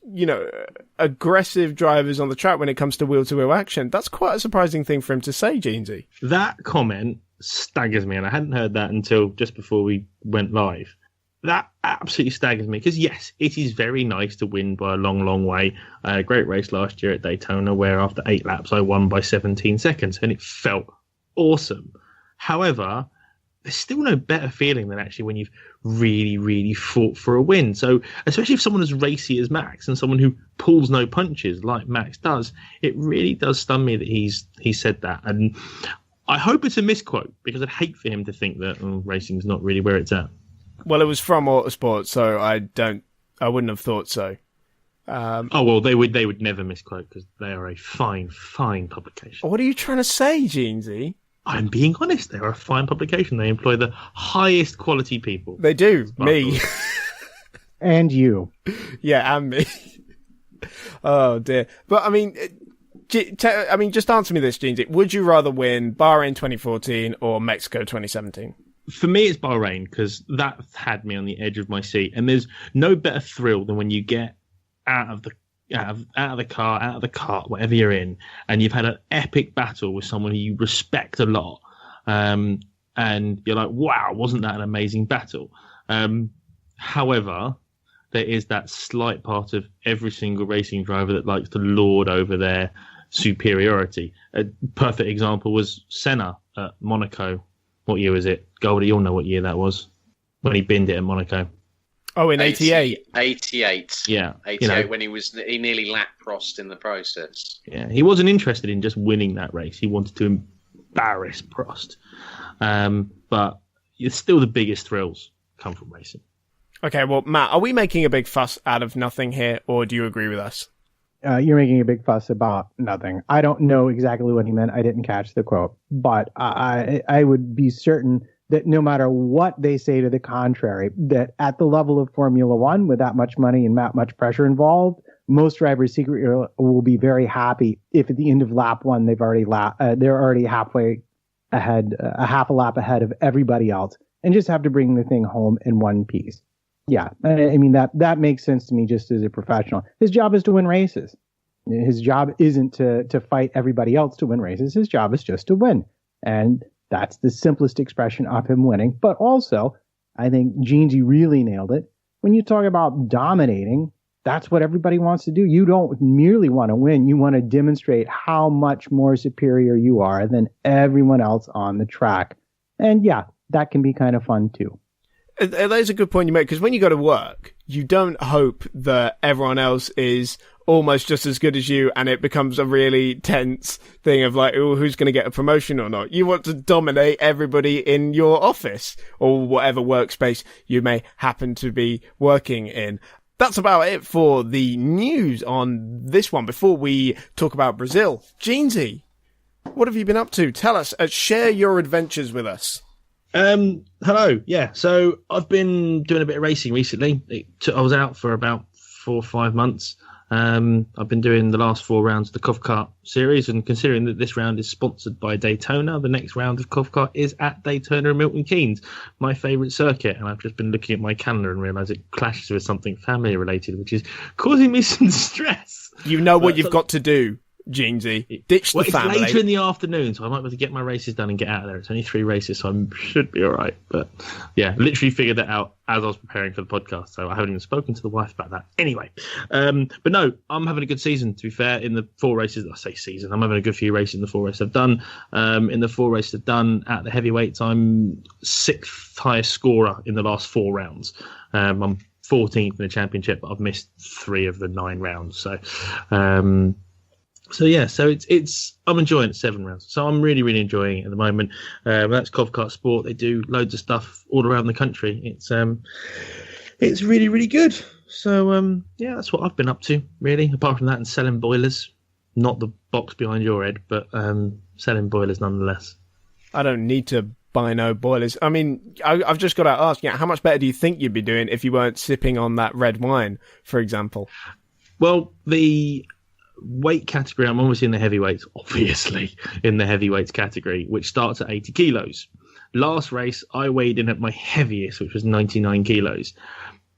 aggressive drivers on the track when it comes to wheel-to-wheel action, that's quite a surprising thing for him to say, Jeansy. That comment staggers me, and I hadn't heard that until just before we went live. That absolutely staggers me, because yes, it is very nice to win by a long, long way. Great race last year at Daytona, where after 8 laps I won by 17 seconds, and it felt awesome. However, there's still no better feeling than actually when you've really, really fought for a win. So, especially if someone as racy as Max and someone who pulls no punches like Max does, it really does stun me that he said that. And I hope it's a misquote because I'd hate for him to think that racing's not really where it's at. Well, it was from Autosport, so I wouldn't have thought so. They would never misquote because they are a fine publication. What are you trying to say, Jeansy? I'm being honest. They are a fine publication. They employ the highest quality people. They do. Me. And you. Yeah, and me. Oh, dear. But, I mean, just answer me this, Jeansy. Would you rather win Bahrain 2014 or Mexico 2017? For me, it's Bahrain because that had me on the edge of my seat. And there's no better thrill than when you get out of the car, out of the cart, whatever you're in, and you've had an epic battle with someone who you respect a lot, and you're like, wow, wasn't that an amazing battle? However, there is that slight part of every single racing driver that likes to lord over their superiority. A perfect example was Senna at Monaco. What year was it? Goldie, you'll know what year that was, when he binned it at Monaco. Oh, in 88. 88. Yeah. 88, when he nearly lapped Prost in the process. Yeah, he wasn't interested in just winning that race. He wanted to embarrass Prost. But it's still the biggest thrills come from racing. Okay, well, Matt, are we making a big fuss out of nothing here, or do you agree with us? You're making a big fuss about nothing. I don't know exactly what he meant. I didn't catch the quote. But I would be certain that no matter what they say to the contrary, that at the level of Formula One, with that much money and that much pressure involved, most drivers secretly will be very happy if at the end of lap one they're already halfway ahead, a half a lap ahead of everybody else, and just have to bring the thing home in one piece. Yeah, I mean that makes sense to me just as a professional. His job is to win races. His job isn't to fight everybody else to win races. His job is just to win, and that's the simplest expression of him winning. But also, I think Jeansy really nailed it. When you talk about dominating, that's what everybody wants to do. You don't merely want to win. You want to demonstrate how much more superior you are than everyone else on the track. And yeah, that can be kind of fun too. That's a good point you make, because when you go to work, you don't hope that everyone else is almost just as good as you and it becomes a really tense thing of like, oh, who's going to get a promotion or not. You want to dominate everybody in your office or whatever workspace you may happen to be working in. That's about it for the news on this one. Before we talk about Brazil, Jeansy, what have you been up to? Tell us, share your adventures with us. Hello. Yeah. So I've been doing a bit of racing recently. I was out for about 4 or 5 months. I've been doing the last 4 rounds of the Covkart series, and considering that this round is sponsored by Daytona, the next round of Covkart is at Daytona and Milton Keynes, my favourite circuit. And I've just been looking at my calendar and realised it clashes with something family related, which is causing me some stress. You know what you've got to do, Jeansy. Ditch the family. It's later in the afternoon, so I might be able to get my races done and get out of there. It's only 3 races, so I should be all right. But yeah, literally figured that out as I was preparing for the podcast, so I haven't even spoken to the wife about that. Anyway, but no, I'm having a good season, to be fair. In the 4 races, I say season, I'm having a good few races in the 4 races I've done. In the 4 races I've done at the heavyweights, I'm 6th highest scorer in the last 4 rounds. I'm 14th in the championship, but I've missed 3 of the 9 rounds. So yeah, so it's I'm enjoying 7 rounds. So I'm really, really enjoying it at the moment. That's Covkart Sport. They do loads of stuff all around the country. It's really, really good. So yeah, that's what I've been up to, really. Apart from that, and selling boilers, not the box behind your head, but selling boilers nonetheless. I don't need to buy no boilers. I mean, I've just got to ask, how much better do you think you'd be doing if you weren't sipping on that red wine, for example? Well, the weight category, I'm obviously in the heavyweights, category, which starts at 80 kilos. Last race, I weighed in at my heaviest, which was 99 kilos.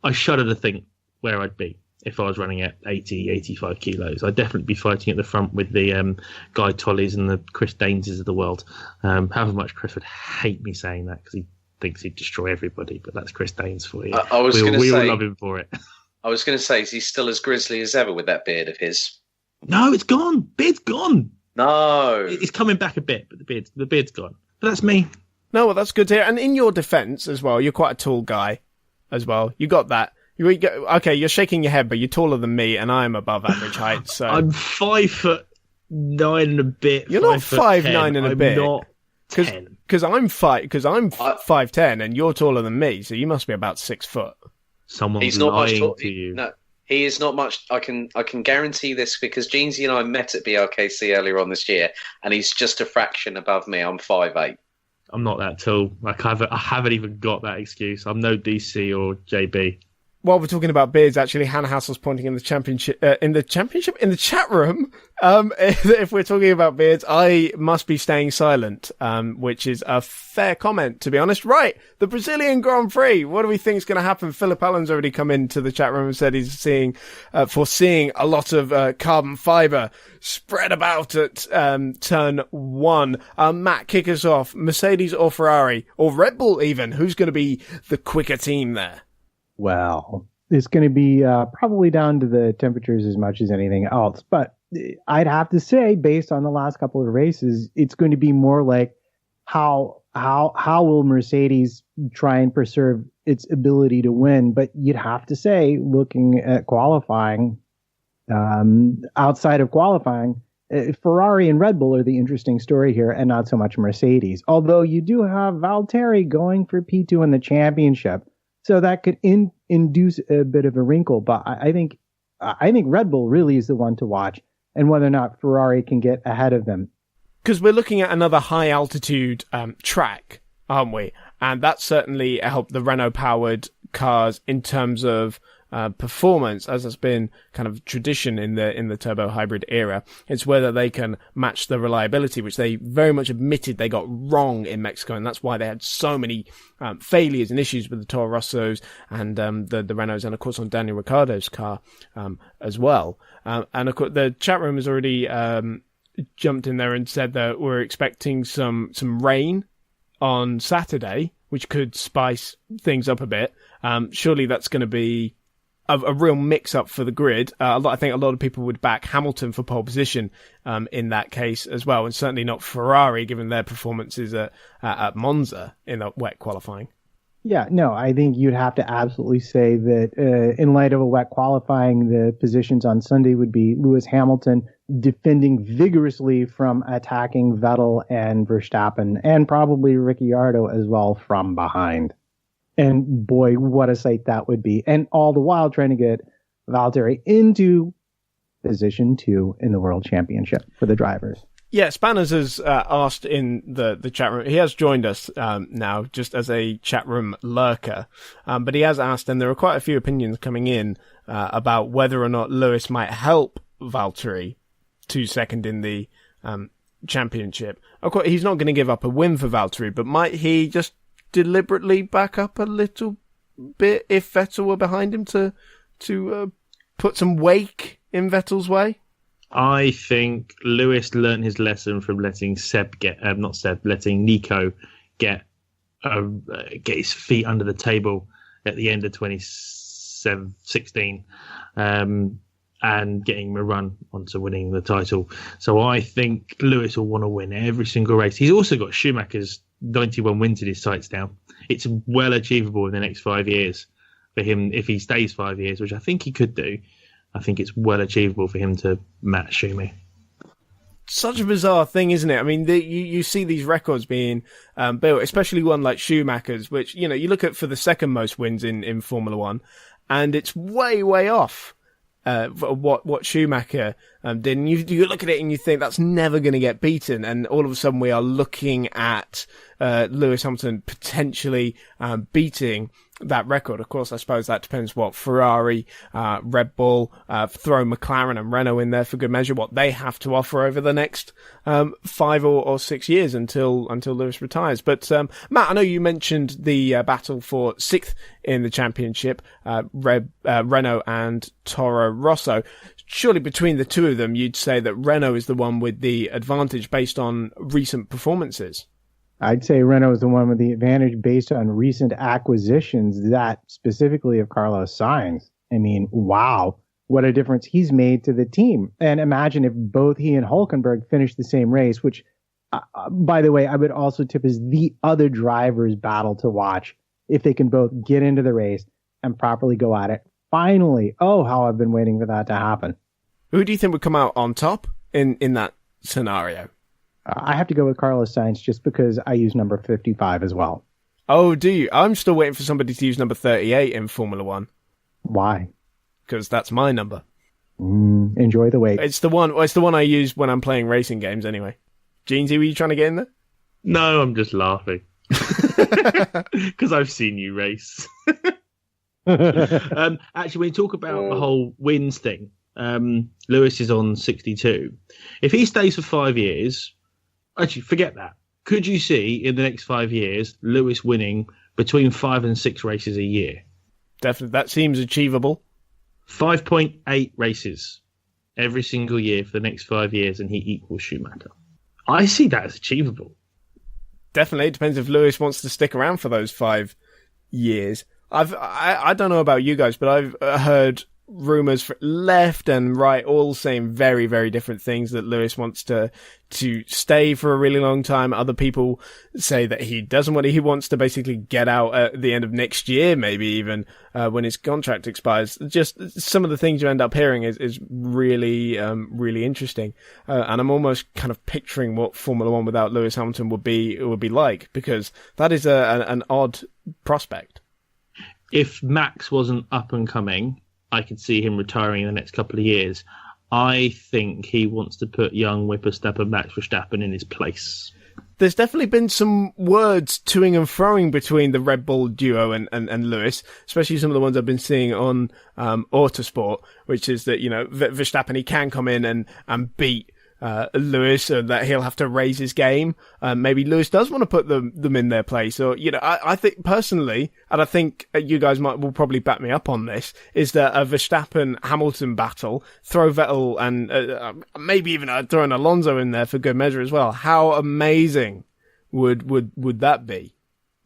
I shudder to think where I'd be if I was running at 80, 85 kilos. I'd definitely be fighting at the front with the Guy Tollys and the Chris Daineses of the world. However much Chris would hate me saying that because he thinks he'd destroy everybody, but that's Chris Daines for you. We all love him for it. I was going to say, is he still as grizzly as ever with that beard of his? No, it's gone. Beard's gone. No. It's coming back a bit, but the beard's gone. But that's me. No, well, that's good to hear. And in your defence as well, you're quite a tall guy as well. You got that. Okay, you're shaking your head, but you're taller than me, and I'm above average height. So I'm 5'9" and a bit. You're not 5'9" and a bit. I'm not 10. I'm 5'10" and you're taller than me, so you must be about 6 foot. Someone's He's not much lying tall. to you. No, he is not much. I can guarantee this because Jeansy and I met at BRKC earlier on this year, and he's just a fraction above me. I'm 5'8". I'm not that tall. I haven't even got that excuse. I'm no DC or JB. While we're talking about beards, actually, Hannah Hassel's pointing in the chat room. If we're talking about beards, I must be staying silent, which is a fair comment, to be honest. Right, the Brazilian Grand Prix. What do we think is going to happen? Philip Allen's already come into the chat room and said he's foreseeing a lot of carbon fibre spread about at turn 1. Matt, kick us off. Mercedes or Ferrari or Red Bull even? Who's going to be the quicker team there? Well, it's going to be probably down to the temperatures as much as anything else. But I'd have to say, based on the last couple of races, it's going to be more like how will Mercedes try and preserve its ability to win? But you'd have to say, looking at qualifying, outside of qualifying, Ferrari and Red Bull are the interesting story here, and not so much Mercedes. Although you do have Valtteri going for P2 in the championship. So that could induce a bit of a wrinkle, but I think Red Bull really is the one to watch, and whether or not Ferrari can get ahead of them. Because we're looking at another high altitude track, aren't we? And that certainly helped the Renault-powered cars in terms of performance, as has been kind of tradition in the turbo hybrid era. It's whether they can match the reliability, which they very much admitted they got wrong in Mexico, and that's why they had so many failures and issues with the Toro Rossos and the Renaults, and of course on Daniel Ricciardo's car as well. And of course the chat room has already jumped in there and said that we're expecting some rain on Saturday, which could spice things up a bit. Surely that's going to be a real mix-up for the grid. I think a lot of people would back Hamilton for pole position in that case as well, and certainly not Ferrari, given their performances at Monza in the wet qualifying. Yeah, no, I think you'd have to absolutely say that in light of a wet qualifying, the positions on Sunday would be Lewis Hamilton defending vigorously from attacking Vettel and Verstappen, and probably Ricciardo as well from behind. And boy, what a sight that would be. And all the while trying to get Valtteri into position 2 in the World Championship for the drivers. Yeah, Spanners has asked in the chat room. He has joined us now just as a chat room lurker. But he has asked, and there are quite a few opinions coming in about whether or not Lewis might help Valtteri to second in the championship. Of course, he's not going to give up a win for Valtteri, but might he just deliberately back up a little bit if Vettel were behind him to put some wake in Vettel's way? I think Lewis learned his lesson from letting letting Nico get his feet under the table at the end of 2016, and getting him a run onto winning the title. So I think Lewis will want to win every single race. He's also got Schumacher's 91 wins in his sights now. It's well achievable in the next 5 years for him if he stays 5 years, which I think he could do. I think it's well achievable for him to match Schumi. Such a bizarre thing, isn't it? I mean, you see these records being built, especially one like Schumacher's, which, you look at for the second most wins in Formula One, and it's way, way off what Schumacher did. And you look at it and you think that's never going to get beaten, and all of a sudden we are looking at Lewis Hamilton potentially beating that record. Of course, I suppose that depends what Ferrari, Red Bull, throw McLaren and Renault in there for good measure, what they have to offer over the next 5 or 6 years until Lewis retires. But Matt, I know you mentioned the battle for 6th in the championship, Renault and Toro Rosso. Surely between the two of them, you'd say that Renault is the one with the advantage based on recent performances. I'd say Renault is the one with the advantage based on recent acquisitions, that specifically of Carlos Sainz. I mean, wow, what a difference he's made to the team. And imagine if both he and Hülkenberg finished the same race, which, by the way, I would also tip is the other driver's battle to watch if they can both get into the race and properly go at it. Finally, oh, how I've been waiting for that to happen. Who do you think would come out on top in that scenario? I have to go with Carlos Sainz just because I use number 55 as well. Oh, do you? I'm still waiting for somebody to use number 38 in Formula One. Why? Because that's my number. Enjoy the wait. It's the one I use when I'm playing racing games anyway. Jeansy, were you trying to get in there? No, I'm just laughing. Because I've seen you race. Actually, when you talk about the whole wins thing, Lewis is on 62. If he stays for 5 years, actually, forget that. Could you see in the next 5 years Lewis winning between 5 and 6 races a year? Definitely. That seems achievable. 5.8 races every single year for the next 5 years, and he equals Schumacher. I see that as achievable. Definitely. It depends if Lewis wants to stick around for those 5 years. I don't know about you guys, but I've heard rumours for left and right all saying very, very different things, that Lewis wants to stay for a really long time. Other people say that he doesn't want he wants to basically get out at the end of next year, maybe even when his contract expires. Just some of the things you end up hearing is really, really interesting. And I'm almost kind of picturing what Formula One without Lewis Hamilton would be like, because that is an odd prospect. If Max wasn't up and coming, I could see him retiring in the next couple of years. I think he wants to put young whippersnapper Max Verstappen in his place. There's definitely been some words toing and froing between the Red Bull duo and Lewis, especially some of the ones I've been seeing on Autosport, which is that, you know, Verstappen, he can come in and beat Lewis, and that he'll have to raise his game. Maybe Lewis does want to put them in their place, or, you know, I think personally, and I think you guys will probably back me up on this, is that a Verstappen-Hamilton battle, throw Vettel and maybe even throw an Alonso in there for good measure as well. How amazing would that be?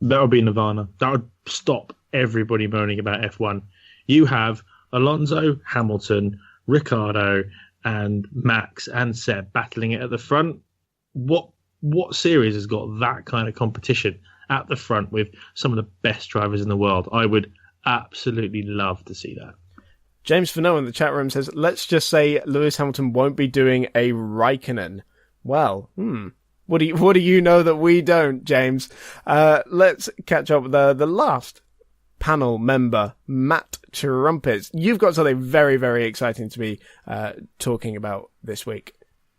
That would be Nirvana. That would stop everybody moaning about F1. You have Alonso, Hamilton, Ricciardo, and Max and Seb battling it at the front. What series has got that kind of competition at the front with some of the best drivers in the world? I would absolutely love to see that. James Fano in the chat room says, let's just say Lewis Hamilton won't be doing a Raikkonen. Well, what do you know that we don't, James? Let's catch up with the last panel member, Matt Trumpets. You've got something very, very exciting to be talking about this week.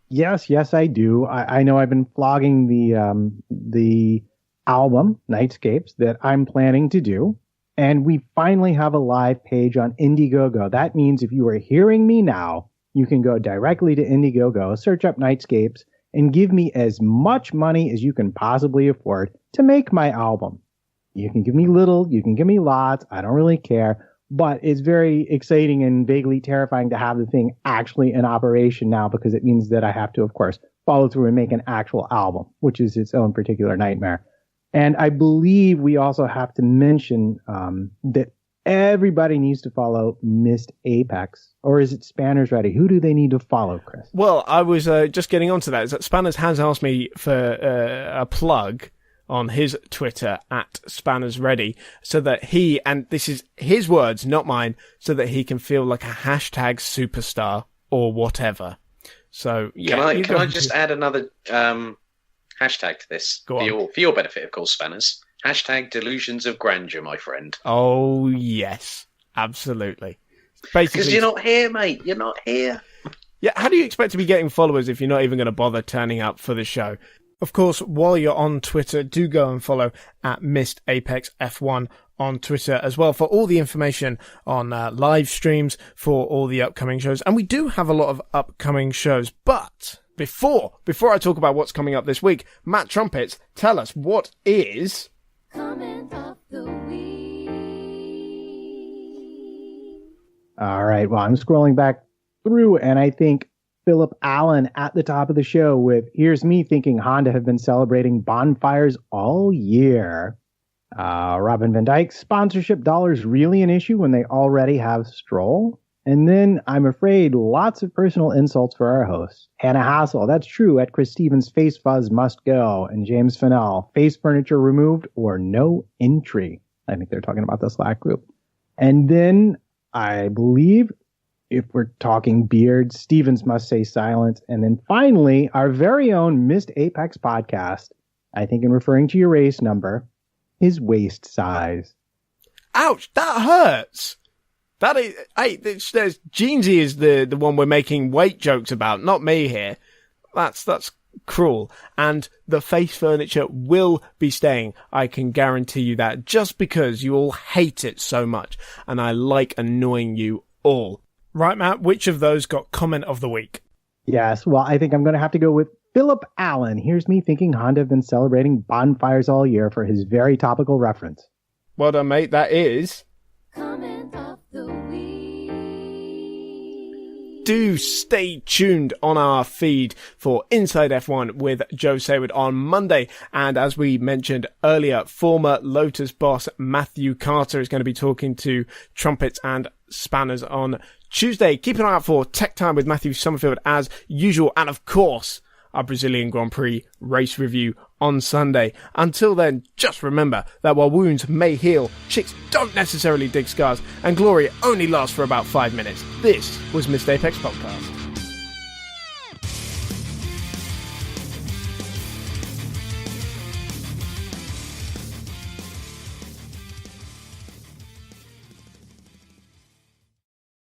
Yes, I do. I know I've been flogging the album Nightscapes that I'm planning to do, and we finally have a live page on Indiegogo. That means if you are hearing me now, you can go directly to Indiegogo, search up Nightscapes, and give me as much money as you can possibly afford to make my album. You can give me little, you can give me lots, I don't really care, but it's very exciting and vaguely terrifying to have the thing actually in operation now, because it means that I have to, of course, follow through and make an actual album, which is its own particular nightmare. And I believe we also have to mention that everybody needs to follow Missed Apex, or is it Spanners Ready? Who do they need to follow, Chris? Well, I was just getting onto that. Is that Spanners has asked me for a plug on his Twitter at Spanners Ready, so that he, and this is his words, not mine, so that he can feel like a hashtag superstar or whatever. So yeah, can I just add another hashtag to this for your benefit, of course, Spanners? Hashtag delusions of grandeur, my friend. Oh yes, absolutely. Basically, because you're not here, mate. You're not here. Yeah, how do you expect to be getting followers if you're not even going to bother turning up for the show? Of course, while you're on Twitter, do go and follow at Missed Apex F1 on Twitter as well for all the information on live streams for all the upcoming shows. And we do have a lot of upcoming shows. But before I talk about what's coming up this week, Matt Trumpets, tell us what is Comment of the week. All right, well, I'm scrolling back through, and I think Philip Allen at the top of the show with, here's me thinking Honda have been celebrating bonfires all year. Robin Van Dyke, sponsorship dollars really an issue when they already have Stroll? And then, I'm afraid, lots of personal insults for our host. Hannah Hassel, that's true, at Chris Stevens, face fuzz must go. And James Fennell, face furniture removed or no entry. I think they're talking about the Slack group. And then, I believe, If we're talking beards, Stevens must say silent. And then finally, our very own Missed Apex podcast, I think in referring to your race number, his waist size. Ouch, that hurts. That is, hey, there's Jeansy is the one we're making weight jokes about, not me here. That's cruel. And the face furniture will be staying. I can guarantee you that, just because you all hate it so much. And I like annoying you all. Right, Matt, which of those got comment of the week? Yes, well, I think I'm going to have to go with Philip Allen. Here's me thinking Honda have been celebrating bonfires all year for his very topical reference. Well done, mate. That is... Comment of the week. Do stay tuned on our feed for Inside F1 with Joe Sayward on Monday. And as we mentioned earlier, former Lotus boss Matthew Carter is going to be talking to Trumpets and Spanners on Tuesday. Keep an eye out for Tech Time with Matthew Summerfield as usual. And of course, our Brazilian Grand Prix race review on Sunday. Until then, just remember that while wounds may heal, chicks don't necessarily dig scars, and glory only lasts for about 5 minutes. This was Missed Apex Podcast.